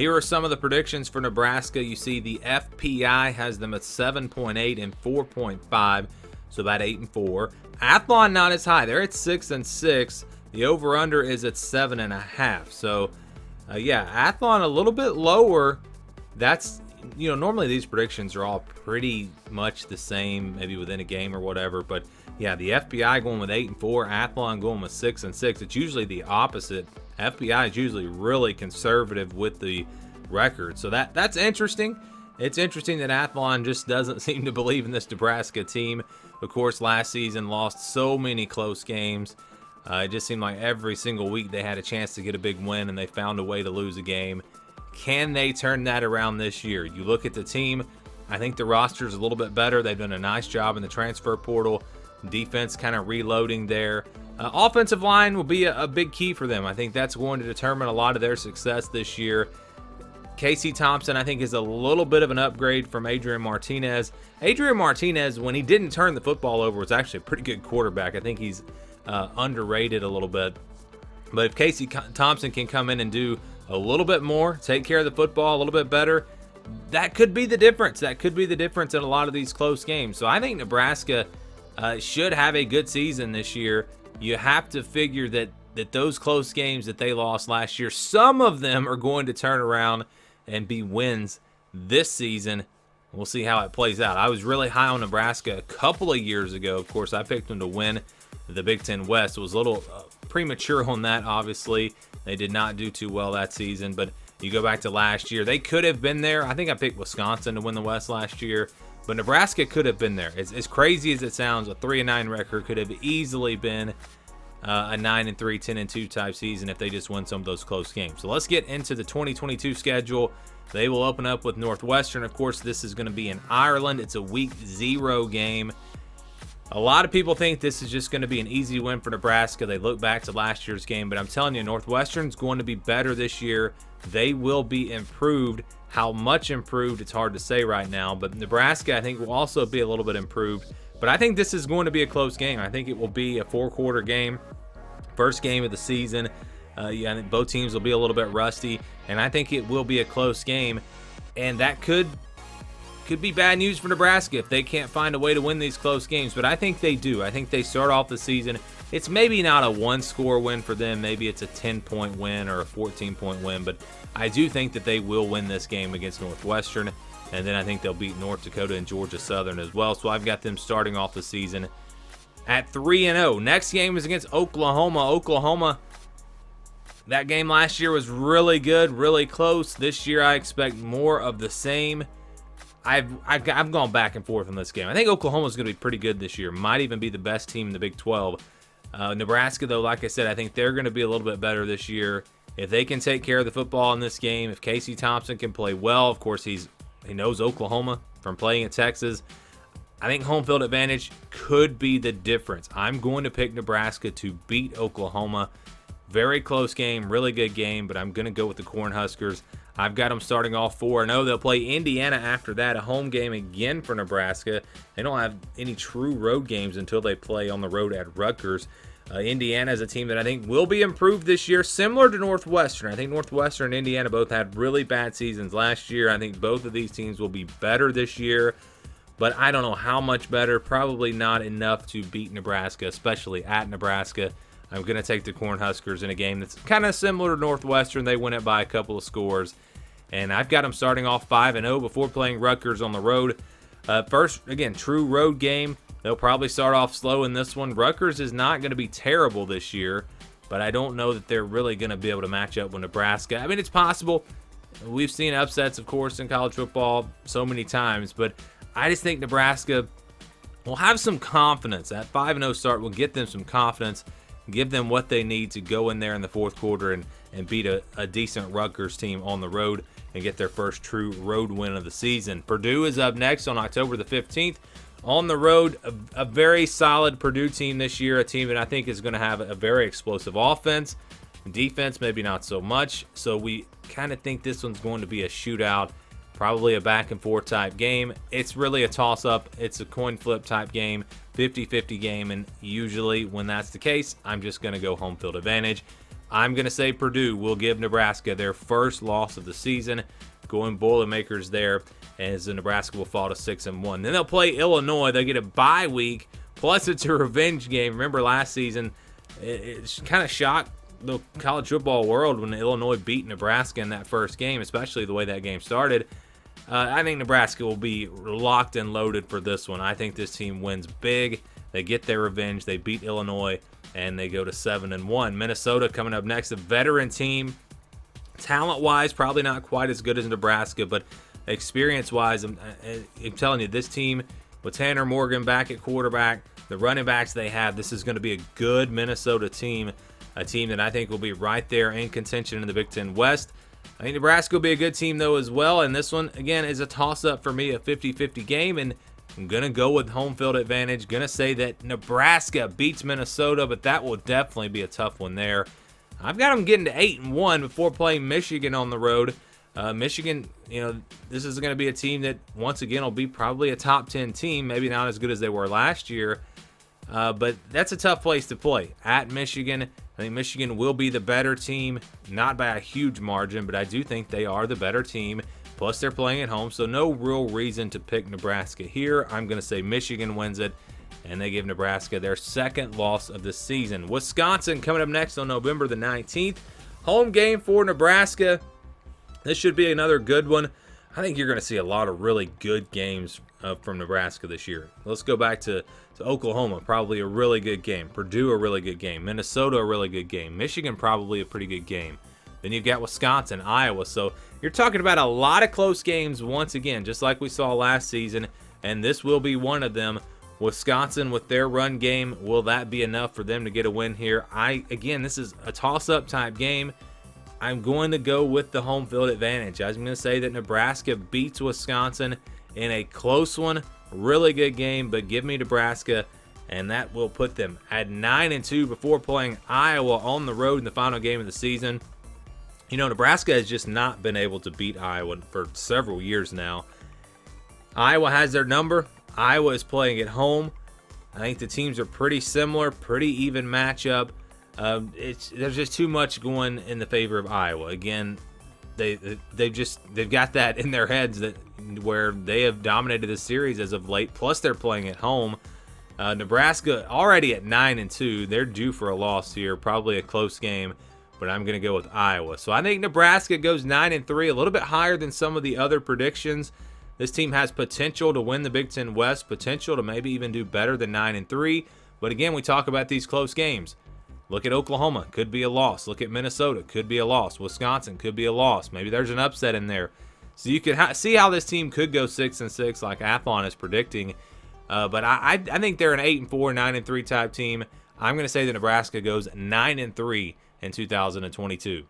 Here are some of the predictions for Nebraska. You see the FPI has them at 7.8 and 4.5, so about 8 and 4. Athlon not as high. They're at 6 and 6. The over/under is at 7.5. So, Athlon a little bit lower. That's, normally these predictions are all pretty much the same, maybe within a game or whatever. But yeah, the FPI going with 8 and 4, Athlon going with 6 and 6. It's usually the opposite. FPI is usually really conservative with the record. So that's interesting. It's interesting that Athlon just doesn't seem to believe in this Nebraska team. Of course, last season lost so many close games. It just seemed like every single week they had a chance to get a big win, and they found a way to lose a game. Can they turn that around this year? You look at the team, I think the roster is a little bit better. They've done a nice job in the transfer portal. Defense kind of reloading there. Offensive line will be a big key for them. I think that's going to determine a lot of their success this year. Casey Thompson, I think, is a little bit of an upgrade from Adrian Martinez. Adrian Martinez, when he didn't turn the football over, was actually a pretty good quarterback. I think he's underrated a little bit. But if Casey Thompson can come in and do a little bit more, take care of the football a little bit better, that could be the difference. That could be the difference in a lot of these close games. So I think Nebraska should have a good season this year. You have to figure that those close games that they lost last year, some of them are going to turn around and be wins this season. We'll see how it plays out. I was really high on Nebraska a couple of years ago. Of course, I picked them to win the Big Ten West. It was a little premature on that, obviously. They did not do too well that season, but you go back to last year, they could have been there. I think I picked Wisconsin to win the West last year, but Nebraska could have been there. As crazy as it sounds, a 3-9 record could have easily been a 9-3, 10-2 type season if they just win some of those close games. So let's get into the 2022 schedule. They will open up with Northwestern. Of course, this is going to be in Ireland. It's a week 0 game. A lot of people think this is just going to be an easy win for Nebraska. They look back to last year's game, but I'm telling you, Northwestern's going to be better this year. They will be improved. How much improved, it's hard to say right now, but Nebraska, I think, will also be a little bit improved. But I think this is going to be a close game. I think it will be a 4-quarter game, first game of the season. I think both teams will be a little bit rusty, and I think it will be a close game, and that could be bad news for Nebraska if they can't find a way to win these close games. But I think they do. I think they start off the season. It's maybe not a 1-score win for them. Maybe it's a 10-point win or a 14-point win, but I do think that they will win this game against Northwestern. And then I think they'll beat North Dakota and Georgia Southern as well. So I've got them starting off the season at 3-0. Next game is against Oklahoma. Oklahoma, that game last year was really good, really close. This year I expect more of the same. I've gone back and forth on this game. I think Oklahoma's going to be pretty good this year. Might even be the best team in the Big 12. Nebraska, though, like I said, I think they're going to be a little bit better this year. If they can take care of the football in this game, if Casey Thompson can play well, of course he knows Oklahoma from playing in Texas. I think home field advantage could be the difference. I'm going to pick Nebraska to beat Oklahoma. Very close game, really good game, but I'm going to go with the Cornhuskers. I've got them starting off 4-0. They'll play Indiana after that, a home game again for Nebraska. They don't have any true road games until they play on the road at Rutgers. Indiana is a team that I think will be improved this year, similar to Northwestern. I think Northwestern and Indiana both had really bad seasons last year. I think both of these teams will be better this year, but I don't know how much better. Probably not enough to beat Nebraska, especially at Nebraska. I'm going to take the Cornhuskers in a game that's kind of similar to Northwestern. They win it by a couple of scores. And I've got them starting off 5-0 before playing Rutgers on the road. First, again, true road game. They'll probably start off slow in this one. Rutgers is not going to be terrible this year, but I don't know that they're really going to be able to match up with Nebraska. I mean, it's possible. We've seen upsets, of course, in college football so many times, but I just think Nebraska will have some confidence. That 5-0 start will get them some confidence, give them what they need to go in there in the fourth quarter and beat a decent Rutgers team on the road and get their first true road win of the season. Purdue is up next on October the 15th. On the road, a very solid Purdue team this year, a team that I think is going to have a very explosive offense. Defense, maybe not so much. So we kind of think this one's going to be a shootout, probably a back-and-forth type game. It's really a toss-up. It's a coin flip type game, 50-50 game, and usually when that's the case, I'm just going to go home field advantage. I'm going to say Purdue will give Nebraska their first loss of the season, going Boilermakers there, as the Nebraska will fall to 6-1. Then they'll play Illinois. They'll get a bye week, plus it's a revenge game. Remember last season, it kind of shocked the college football world when Illinois beat Nebraska in that first game, especially the way that game started. I think Nebraska will be locked and loaded for this one. I think this team wins big. They get their revenge. They beat Illinois, and they go to 7-1. Minnesota coming up next, a veteran team. Talent-wise, probably not quite as good as Nebraska, but experience-wise, I'm telling you, this team with Tanner Morgan back at quarterback, the running backs they have, this is going to be a good Minnesota team, a team that I think will be right there in contention in the Big Ten West. I think Nebraska will be a good team, though, as well, and this one, again, is a toss-up for me, a 50-50 game, and I'm going to go with home field advantage. Going to say that Nebraska beats Minnesota, but that will definitely be a tough one there. I've got them getting to 8-1 before playing Michigan on the road. Michigan, this is going to be a team that, once again, will be probably a top 10 team, maybe not as good as they were last year, but that's a tough place to play. At Michigan, I think Michigan will be the better team, not by a huge margin, but I do think they are the better team. Plus, they're playing at home, so no real reason to pick Nebraska here. I'm going to say Michigan wins it, and they give Nebraska their second loss of the season. Wisconsin coming up next on November the 19th. Home game for Nebraska. This should be another good one. I think you're going to see a lot of really good games from Nebraska this year. Let's go back to Oklahoma, probably a really good game. Purdue, a really good game. Minnesota, a really good game. Michigan, probably a pretty good game. Then you've got Wisconsin, Iowa. So you're talking about a lot of close games once again, just like we saw last season, and this will be one of them. Wisconsin with their run game, will that be enough for them to get a win here? Again, this is a toss-up type game. I'm going to go with the home field advantage. I'm going to say that Nebraska beats Wisconsin in a close one. Really good game, but give me Nebraska, and that will put them at 9-2 before playing Iowa on the road in the final game of the season. Nebraska has just not been able to beat Iowa for several years now. Iowa has their number. Iowa is playing at home. I think the teams are pretty similar, pretty even matchup. There's just too much going in the favor of Iowa. Again, they've got that in their heads where they have dominated the series as of late. Plus, they're playing at home. Nebraska already at 9-2. They're due for a loss here, probably a close game. But I'm going to go with Iowa. So I think Nebraska goes 9-3, a little bit higher than some of the other predictions. This team has potential to win the Big Ten West, potential to maybe even do better than 9-3. But again, we talk about these close games. Look at Oklahoma, could be a loss. Look at Minnesota, could be a loss. Wisconsin could be a loss. Maybe there's an upset in there. So you can see how this team could go 6-6 like Athlon is predicting. But I think they're an 8-4, 9-3 type team. I'm going to say that Nebraska goes 9-3 in 2022.